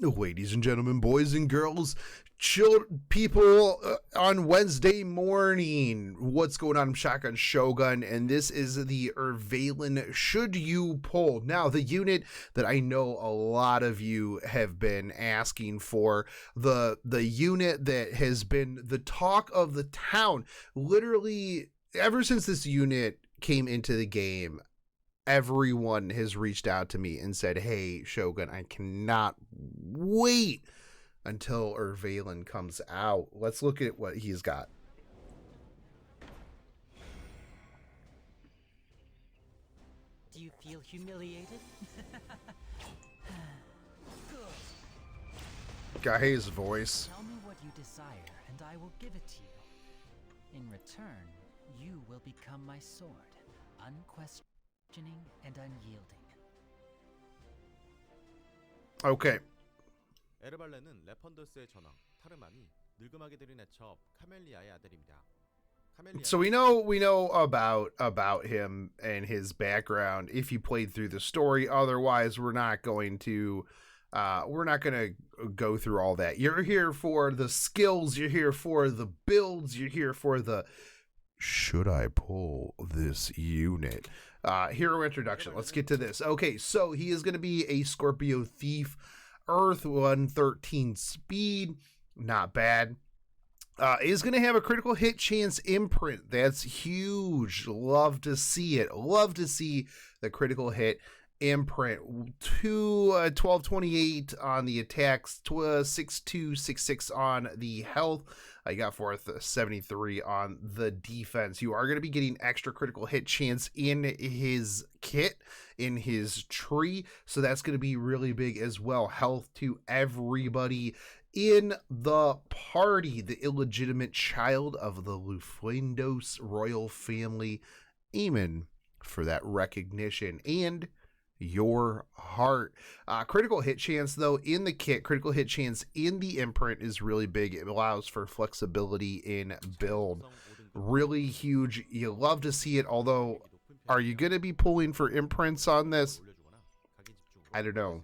Ladies and gentlemen, boys and girls, people on Wednesday morning. What's going on? I'm Shotgun Shogun, and this is the Urvalen Should You Pull. Now, the unit that I know a lot of you have been asking for, the unit that has been the talk of the town, literally ever since this unit came into the game. Everyone has reached out to me and said, hey, Shogun, I cannot wait until Urvalen comes out. Let's look at what he's got. Do you feel humiliated? Got his voice. Tell me what you desire, and I will give it to you. In return, you will become my sword, unquestioned and unyielding. Okay. 에르발레는 레펀더스의 전왕 타르만이 늙음하게 들인 애첩 카멜리아의 아들입니다. So we know about him and his background if you played through the story. Otherwise, we're not going to go through all that. You're here for the skills, you're here for the builds, you're here for the should I pull this unit? Hero introduction. Let's get to this. Okay, so he is going to be a Scorpio Thief, Earth 113 speed. Not bad. Is going to have a critical hit chance imprint. That's huge. Love to see it. Love to see the critical hit imprint. 1228 on the attacks, 6266 on the health. I got 473 on the defense. You are going to be getting extra critical hit chance in his kit, in his tree. So that's going to be really big as well. Health to everybody in the party. The illegitimate child of the Lufuendos royal family. Aiming for that recognition and your heart. Critical hit chance though in the kit, critical hit chance in the imprint is really big. It allows for flexibility in build. Really huge. You love to see it, although are you going to be pulling for imprints on this? I don't know.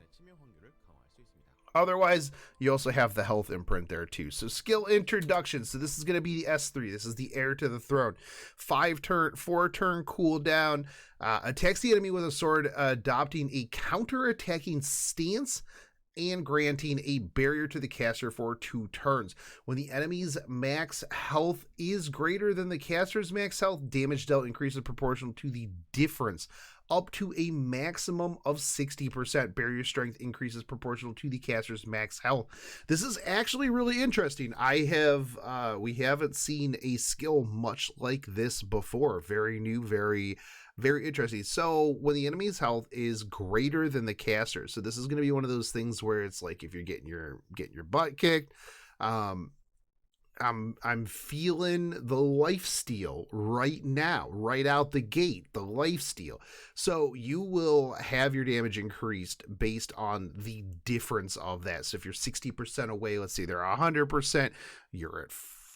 Otherwise, you also have the health imprint there too. So skill introduction. So this is going to be the S3. This is the heir to the throne. 4-turn cooldown. Attacks the enemy with a sword, adopting a counter-attacking stance and granting a barrier to the caster for 2 turns. When the enemy's max health is greater than the caster's max health, damage dealt increases proportional to the difference, up to a maximum of 60%. Barrier strength increases proportional to the caster's max health. This is actually really interesting. We haven't seen a skill much like this before. Very new, very interesting. So when the enemy's health is greater than the caster, so this is going to be one of those things where it's like if you're getting your butt kicked, I'm feeling the lifesteal right now, right out the gate, the lifesteal. So you will have your damage increased based on the difference of that. So if you're 60% away, let's say they're 100%, you're at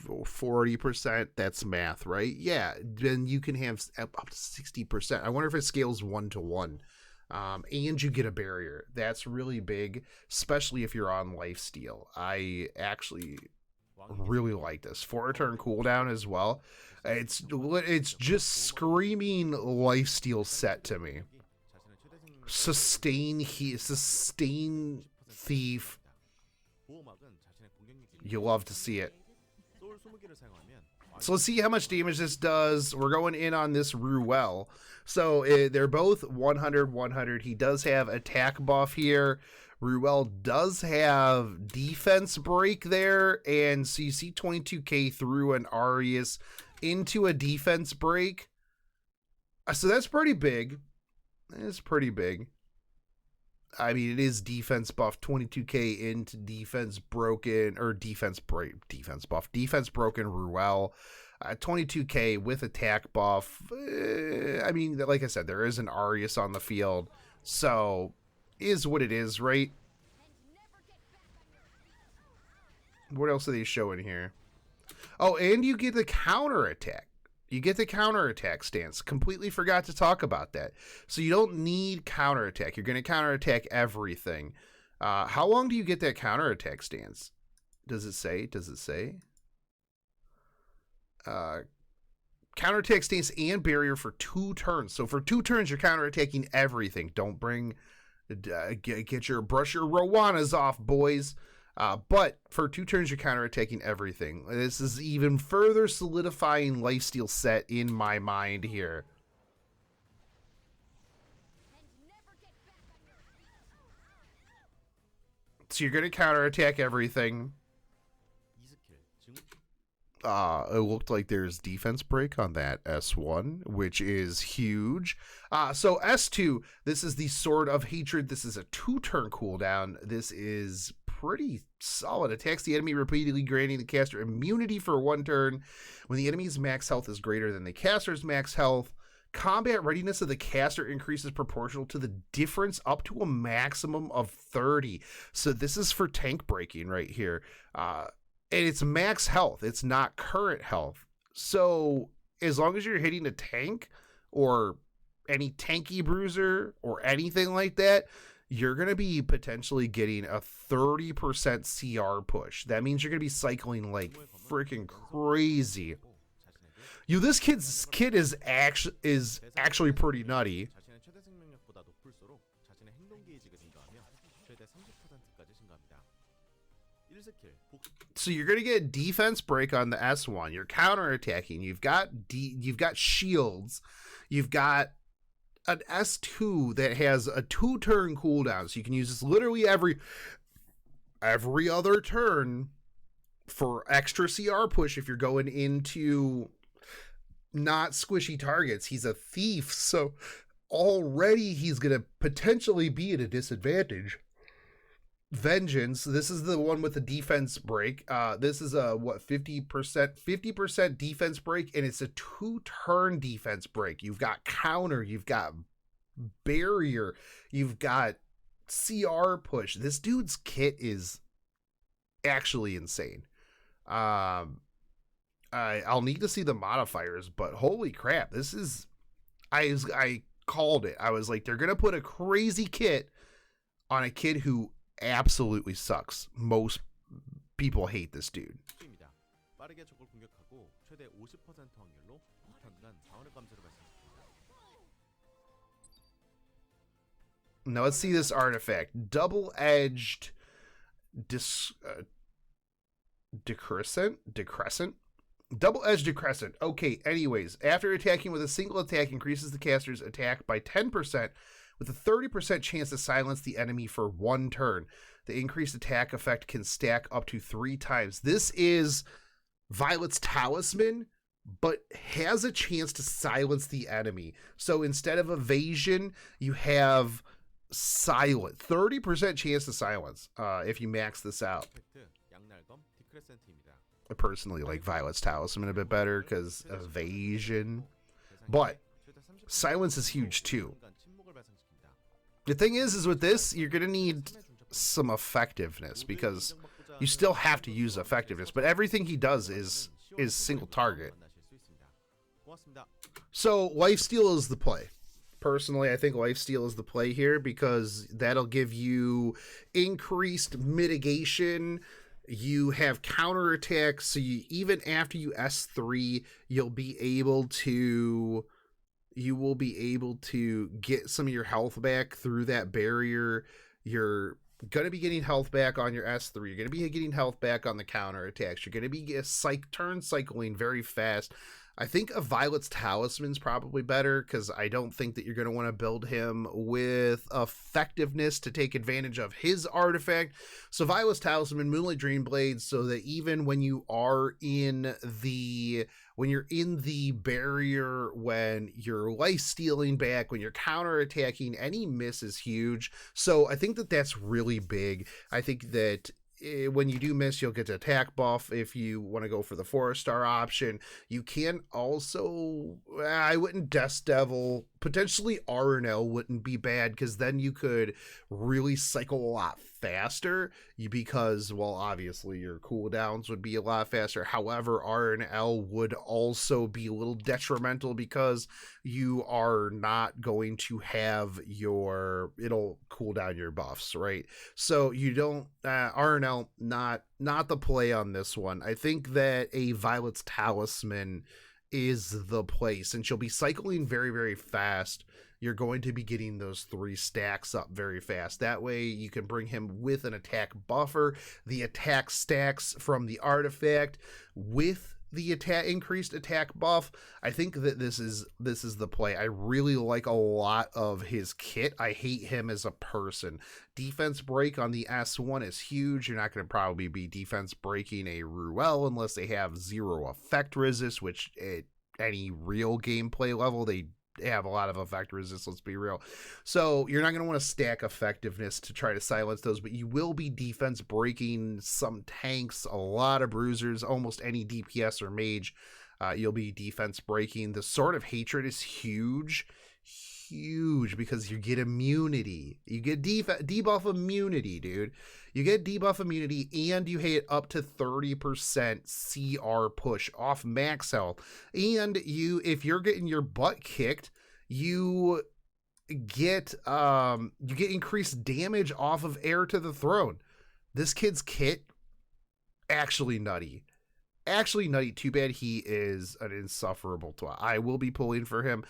40%. That's math, right? Yeah. Then you can have up to 60%. I wonder if it scales 1-to-1. And you get a barrier. That's really big, especially if you're on lifesteal. I actually really like this. 4-turn cooldown as well. It's just screaming lifesteal set to me. Sustain thief. You love to see it. So let's see how much damage this does. We're going in on this Ruel. So they're both 100. He does have attack buff here. Ruel does have defense break there, and so you see 22k through an Arius into a defense break. So that's pretty big. It's pretty big. I mean, it is defense buff, 22k into defense broken, or defense buff, defense broken Ruel. 22k with attack buff. I mean, like I said, there is an Arius on the field, so is what it is, right? What else are they showing here? Oh, and you get the counter attack. You get the counterattack stance. Completely forgot to talk about that. So you don't need counterattack. You're going to counterattack everything. How long do you get that counterattack stance? Does it say? Counterattack stance and barrier for 2 turns. So for 2 turns, you're counterattacking everything. Don't bring, brush your Rowanas off, boys. But for 2 turns, you're counterattacking everything. This is even further solidifying lifesteal set in my mind here. So you're going to counterattack everything. It looked like there's defense break on that S1, which is huge. So S2, this is the Sword of Hatred. This is a 2-turn cooldown. This is pretty solid. Attacks the enemy repeatedly, granting the caster immunity for 1 turn. When the enemy's max health is greater than the caster's max health, combat readiness of the caster increases proportional to the difference up to a maximum of 30. So this is for tank breaking right here. And it's max health. It's not current health. So as long as you're hitting a tank or any tanky bruiser or anything like that, you're going to be potentially getting a 30% CR push. That means you're going to be cycling like freaking crazy. This kid is actually pretty nutty. So you're going to get a defense break on the S1. You're counterattacking. You've got shields. You've got an S2 that has a 2-turn cooldown. So you can use this literally every other turn for extra CR push if you're going into not squishy targets. He's a thief, so already he's going to potentially be at a disadvantage. Vengeance, this is the one with the defense break. This is a 50% defense break, and it's a 2-turn defense break. You've got counter, you've got barrier, you've got CR push. This dude's kit is actually insane. I'll need to see the modifiers, but holy crap, this is, I called it. I was like, they're gonna put a crazy kit on a kid who absolutely sucks. Most people hate this dude. Now let's see this artifact. Double-edged decrescent. Double-edged decrescent. Okay, anyways, after attacking with a single attack, increases the caster's attack by 10%, with a 30% chance to silence the enemy for 1 turn. The increased attack effect can stack up to 3 times. This is Violet's Talisman, but has a chance to silence the enemy. So instead of evasion, you have silence. 30% chance to silence if you max this out. I personally like Violet's Talisman a bit better because evasion, but silence is huge too. The thing is with this, you're going to need some effectiveness because you still have to use effectiveness, but everything he does is single target. So lifesteal is the play. Personally, I think lifesteal is the play here because that'll give you increased mitigation. You have counterattacks, so even after you S3, you will be able to get some of your health back through that barrier. You're going to be getting health back on your S3. You're going to be getting health back on the counterattacks. You're going to be turn cycling very fast. I think a Violet's Talisman is probably better because I don't think that you're going to want to build him with effectiveness to take advantage of his artifact. So Violet's Talisman, Moonlight Dreamblade, so that even when you are in the barrier, when you're life stealing back, when you're counterattacking, any miss is huge. So I think that that's really big. I think that when you do miss, you'll get the attack buff if you want to go for the 4-star option. You can also, I wouldn't Death Devil potentially R and L wouldn't be bad, because then you could really cycle a lot faster, because, well, obviously your cooldowns would be a lot faster. However, R and L would also be a little detrimental, because you are not going to have it'll cool down your buffs, right? So you don't, R and L, not the play on this one. I think that a Violet's Talisman is the place, and she'll be cycling very, very fast. You're going to be getting those 3 stacks up very fast. That way you can bring him with an attack buffer, the attack stacks from the artifact with the increased attack buff. I think that this is the play. I really like a lot of his kit. I hate him as a person. Defense break on the S1 is huge. You're not going to probably be defense breaking a Ruel unless they have 0 effect resist, which at any real gameplay level, they have a lot of effect resist, let's be real. So you're not going to want to stack effectiveness to try to silence those, but you will be defense breaking some tanks, a lot of bruisers, almost any DPS or mage. You'll be defense breaking. The Sword of Hatred is huge, because you get immunity. You get debuff immunity, dude. You get debuff immunity, and you hit up to 30% CR push off max health. And if you're getting your butt kicked, you get increased damage off of Heir to the Throne. This kid's kit, actually nutty. Too bad he is an insufferable twat. I will be pulling for him.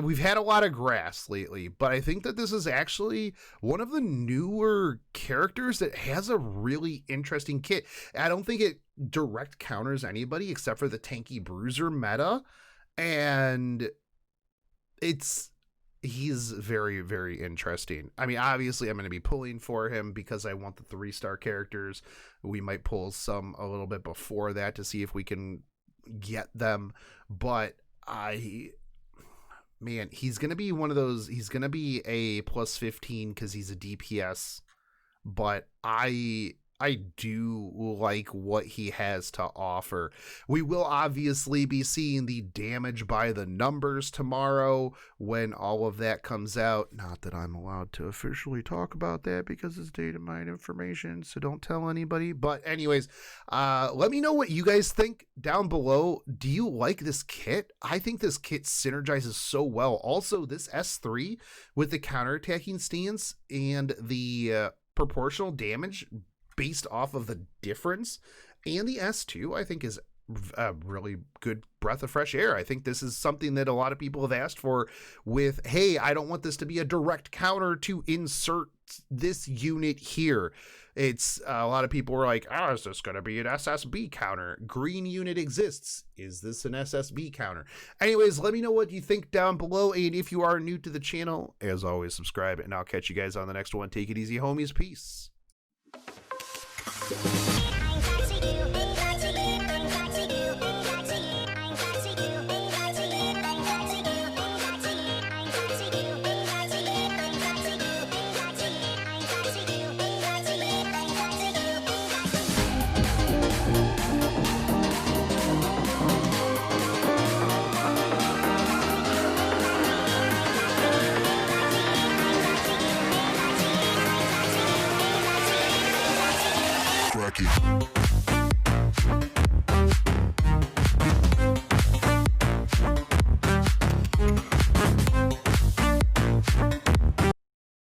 We've had a lot of grass lately, but I think that this is actually one of the newer characters that has a really interesting kit. I don't think it direct counters anybody except for the tanky bruiser meta, and he's very, very interesting. I mean, obviously I'm going to be pulling for him because I want the 3-star characters. We might pull some a little bit before that to see if we can get them, but man, he's going to be one of those, he's going to be a plus 15 because he's a DPS, but I do like what he has to offer. We will obviously be seeing the damage by the numbers tomorrow when all of that comes out. Not that I'm allowed to officially talk about that because it's data mine information, so don't tell anybody. But anyways, let me know what you guys think down below. Do you like this kit? I think this kit synergizes so well. Also, this S3 with the counterattacking stance and the proportional damage based off of the difference, and the S2 I think is a really good breath of fresh air. I think this is something that a lot of people have asked for with, hey, I don't want this to be a direct counter to insert this unit here. It's a lot of people were like, is this going to be an SSB counter? Green unit exists. Is this an SSB counter? Anyways, let me know what you think down below, and if you are new to the channel, as always, subscribe, and I'll catch you guys on the next one. Take it easy, homies. Peace. Cracky.